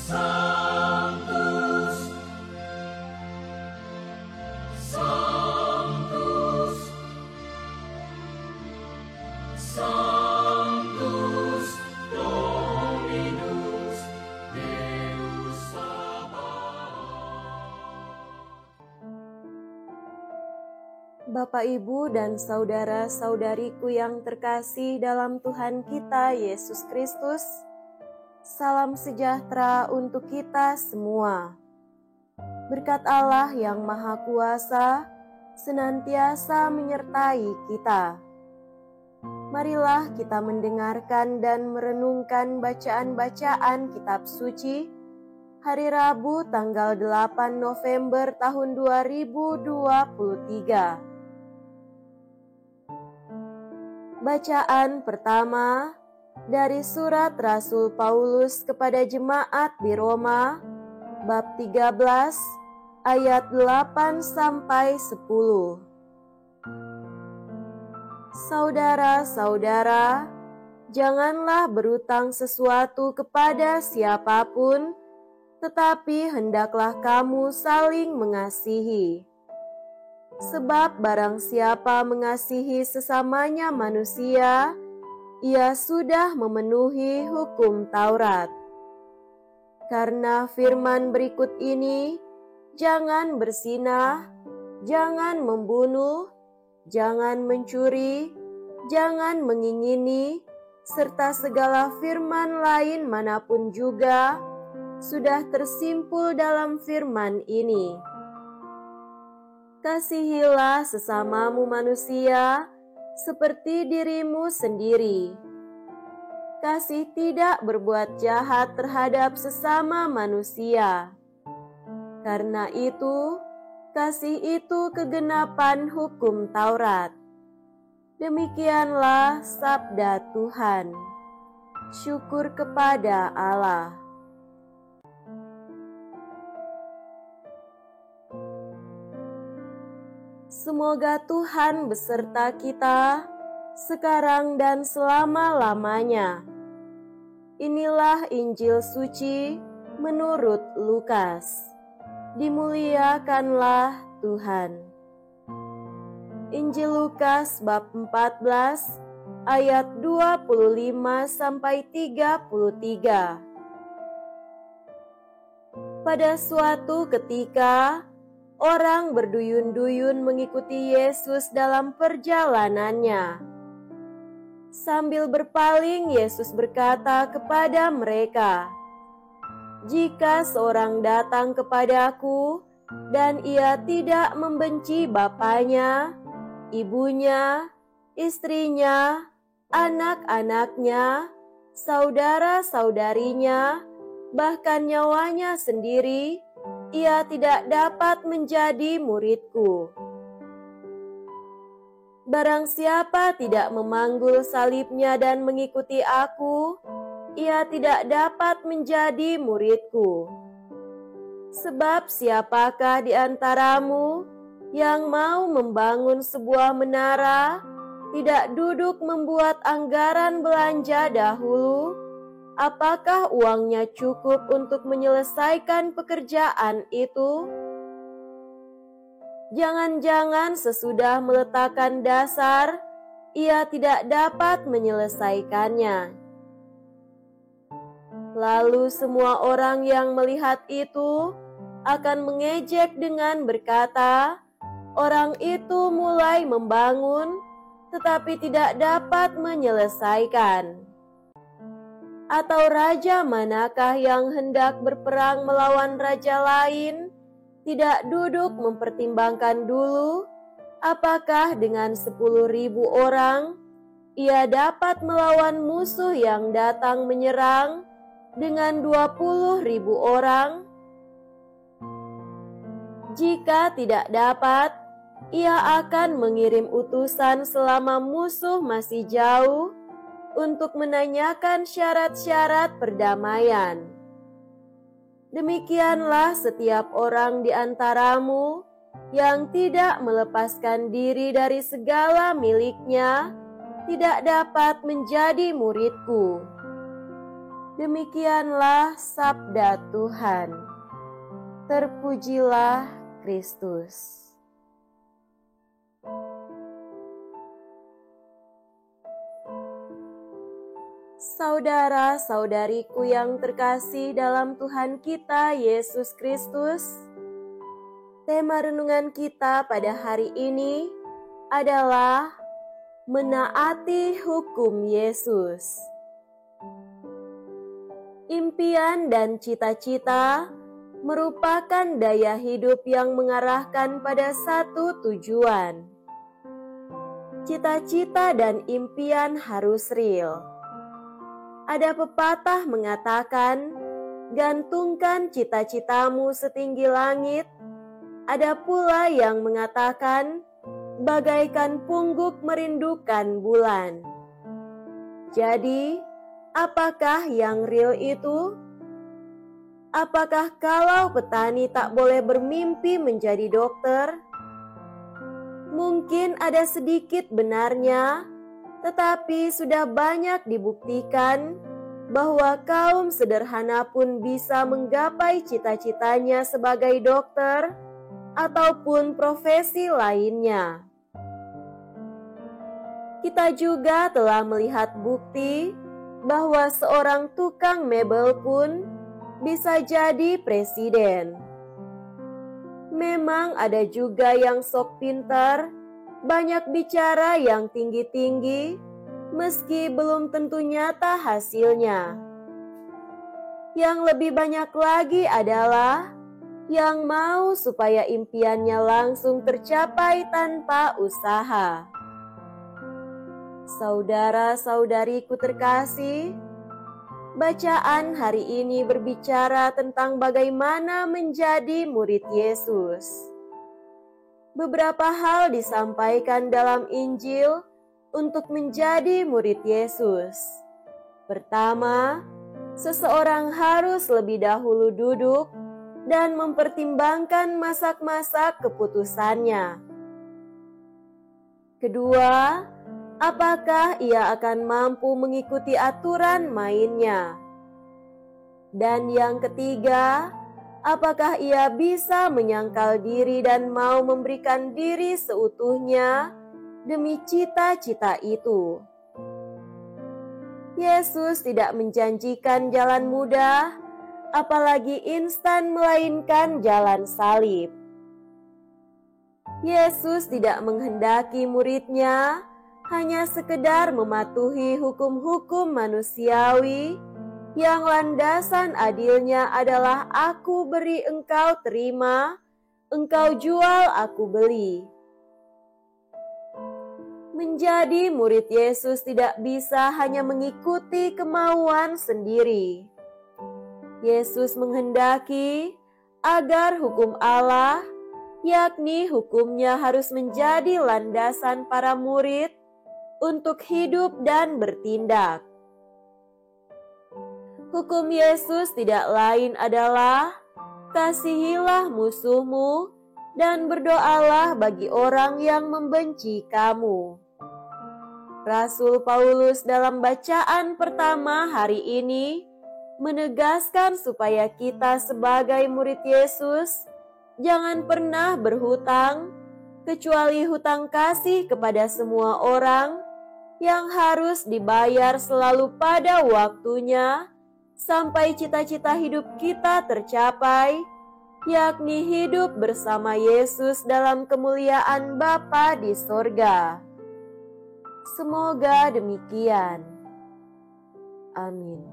Sanctus, Sanctus, Sanctus Dominus Deus Sabaoth. Bapak, Ibu, dan saudara-saudariku yang terkasih dalam Tuhan kita Yesus Kristus, salam sejahtera untuk kita semua. Berkat Allah yang Maha Kuasa senantiasa menyertai kita. Marilah kita mendengarkan dan merenungkan bacaan-bacaan kitab suci hari Rabu tanggal 8 November tahun 2023. Bacaan pertama dari surat Rasul Paulus kepada jemaat di Roma, bab 13, ayat 8 sampai 10. Saudara-saudara, janganlah berutang sesuatu kepada siapapun, tetapi hendaklah kamu saling mengasihi. Sebab barang siapa mengasihi sesamanya manusia, ia sudah memenuhi hukum Taurat. Karena firman berikut ini, jangan berzinah, jangan membunuh, jangan mencuri, jangan mengingini, serta segala firman lain manapun juga, sudah tersimpul dalam firman ini. Kasihilah sesamamu manusia seperti dirimu sendiri. Kasih tidak berbuat jahat terhadap sesama manusia. Karena itu, kasih itu kegenapan hukum Taurat. Demikianlah sabda Tuhan. Syukur kepada Allah. Semoga Tuhan beserta kita sekarang dan selama-lamanya. Inilah Injil suci menurut Lukas. Dimuliakanlah Tuhan. Injil Lukas bab 14 ayat 25 sampai 33. Pada suatu ketika, orang berduyun-duyun mengikuti Yesus dalam perjalanannya. Sambil berpaling, Yesus berkata kepada mereka, "Jika seorang datang kepadaku dan ia tidak membenci bapaknya, ibunya, istrinya, anak-anaknya, saudara-saudarinya, bahkan nyawanya sendiri, ia tidak dapat menjadi muridku. Barang siapa tidak memanggul salibnya dan mengikuti aku, ia tidak dapat menjadi muridku. Sebab siapakah di antaramu yang mau membangun sebuah menara, tidak duduk membuat anggaran belanja dahulu? Apakah uangnya cukup untuk menyelesaikan pekerjaan itu? Jangan-jangan sesudah meletakkan dasar, ia tidak dapat menyelesaikannya." Lalu semua orang yang melihat itu akan mengejek dengan berkata, "Orang itu mulai membangun, tetapi tidak dapat menyelesaikan." Atau raja manakah yang hendak berperang melawan raja lain, tidak duduk mempertimbangkan dulu, apakah dengan 10.000 orang, ia dapat melawan musuh yang datang menyerang dengan 20.000 orang? Jika tidak dapat, ia akan mengirim utusan selama musuh masih jauh, untuk menanyakan syarat-syarat perdamaian. Demikianlah setiap orang di antaramu yang tidak melepaskan diri dari segala miliknya, tidak dapat menjadi muridku. Demikianlah sabda Tuhan. Terpujilah Kristus. Saudara-saudariku yang terkasih dalam Tuhan kita Yesus Kristus, tema renungan kita pada hari ini adalah menaati hukum Yesus. Impian dan cita-cita merupakan daya hidup yang mengarahkan pada satu tujuan. Cita-cita dan impian harus real. Ada pepatah mengatakan, gantungkan cita-citamu setinggi langit. Ada pula yang mengatakan, bagaikan pungguk merindukan bulan. Jadi, apakah yang real itu? Apakah kalau petani tak boleh bermimpi menjadi dokter? Mungkin ada sedikit benarnya, tetapi sudah banyak dibuktikan bahwa kaum sederhana pun bisa menggapai cita-citanya sebagai dokter ataupun profesi lainnya. Kita juga telah melihat bukti bahwa seorang tukang mebel pun bisa jadi presiden. Memang ada juga yang sok pintar, banyak bicara yang tinggi-tinggi, meski belum tentu nyata hasilnya. Yang lebih banyak lagi adalah yang mau supaya impiannya langsung tercapai tanpa usaha. Saudara-saudariku terkasih, bacaan hari ini berbicara tentang bagaimana menjadi murid Yesus. Beberapa hal disampaikan dalam Injil untuk menjadi murid Yesus. Pertama, seseorang harus lebih dahulu duduk dan mempertimbangkan masak-masak keputusannya. Kedua, apakah ia akan mampu mengikuti aturan mainnya? Dan yang ketiga, apakah ia bisa menyangkal diri dan mau memberikan diri seutuhnya demi cita-cita itu? Yesus tidak menjanjikan jalan mudah, apalagi instan, melainkan jalan salib. Yesus tidak menghendaki muridnya hanya sekedar mematuhi hukum-hukum manusiawi yang landasan adilnya adalah aku beri engkau terima, engkau jual aku beli. Menjadi murid Yesus tidak bisa hanya mengikuti kemauan sendiri. Yesus menghendaki agar hukum Allah, yakni hukumnya harus menjadi landasan para murid untuk hidup dan bertindak. Hukum Yesus tidak lain adalah kasihilah musuhmu dan berdoalah bagi orang yang membenci kamu. Rasul Paulus dalam bacaan pertama hari ini menegaskan supaya kita sebagai murid Yesus jangan pernah berhutang, kecuali hutang kasih kepada semua orang yang harus dibayar selalu pada waktunya sampai cita-cita hidup kita tercapai, yakni hidup bersama Yesus dalam kemuliaan Bapa di sorga. Semoga demikian. Amin.